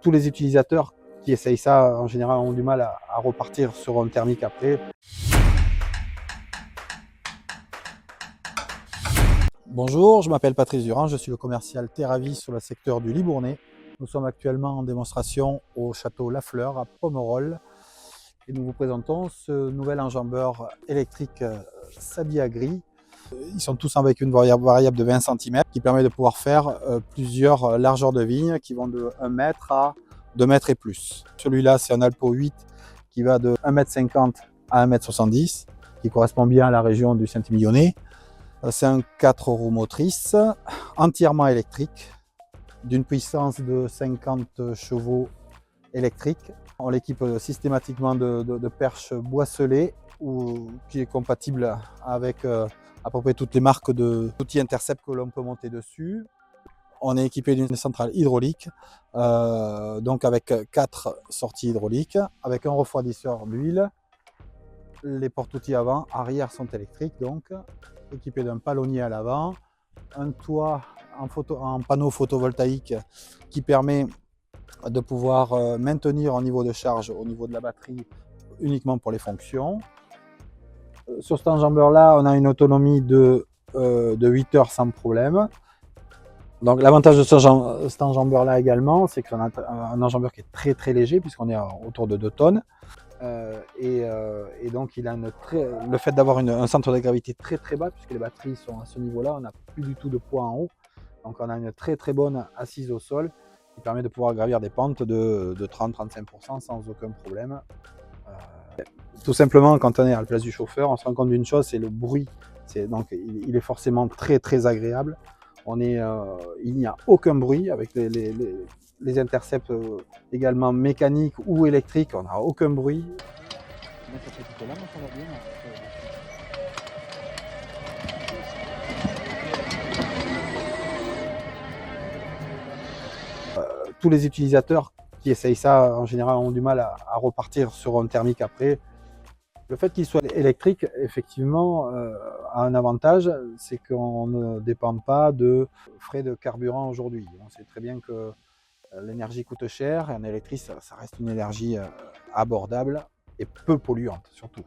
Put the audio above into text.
tous les utilisateurs qui essayent ça, en général, ont du mal à repartir sur un thermique après. Bonjour, je m'appelle Patrice Durand, je suis le commercial Terravis sur le secteur du Libournais. Nous sommes actuellement en démonstration au château Lafleur à Pomerol et nous vous présentons ce nouvel enjambeur électrique Sabia Gris. Ils sont tous avec une variable de 20 cm qui permet de pouvoir faire plusieurs largeurs de vigne qui vont de 1 mètre à 2 mètres et plus. Celui-là, c'est un Alpo 8 qui va de 1,50 m à 1,70 m, qui correspond bien à la région du Saint-Émilionnais. C'est un 4 roues motrices, entièrement électrique, d'une puissance de 50 chevaux électriques. On l'équipe systématiquement de perches boisselées, qui est compatible avec à peu près toutes les marques d'outils intercept que l'on peut monter dessus. On est équipé d'une centrale hydraulique, donc avec 4 sorties hydrauliques, avec un refroidisseur d'huile. Les porte-outils avant, arrière sont électriques, donc équipés d'un palonnier à l'avant, un toit en panneau photovoltaïque qui permet de pouvoir maintenir un niveau de charge au niveau de la batterie uniquement pour les fonctions. Sur cet enjambeur-là, on a une autonomie de 8 heures sans problème. Donc l'avantage de cet enjambeur-là également, c'est qu'on a un enjambeur qui est très très léger puisqu'on est autour de 2 tonnes. Et donc il a le fait d'avoir un centre de gravité très très bas, puisque les batteries sont à ce niveau-là, on n'a plus du tout de poids en haut. Donc on a une très très bonne assise au sol qui permet de pouvoir gravir des pentes de 30-35% sans aucun problème. Tout simplement, quand on est à la place du chauffeur, on se rend compte d'une chose, c'est le bruit. Donc il est forcément très très agréable. Il n'y a aucun bruit avec les intercepts également mécaniques ou électriques, on n'a aucun bruit. Tous les utilisateurs qui essayent ça, en général, ont du mal à repartir sur un thermique après. Le fait qu'il soit électrique, effectivement, a un avantage, c'est qu'on ne dépend pas de frais de carburant aujourd'hui. On sait très bien que l'énergie coûte cher et en électrique, ça reste une énergie abordable et peu polluante surtout.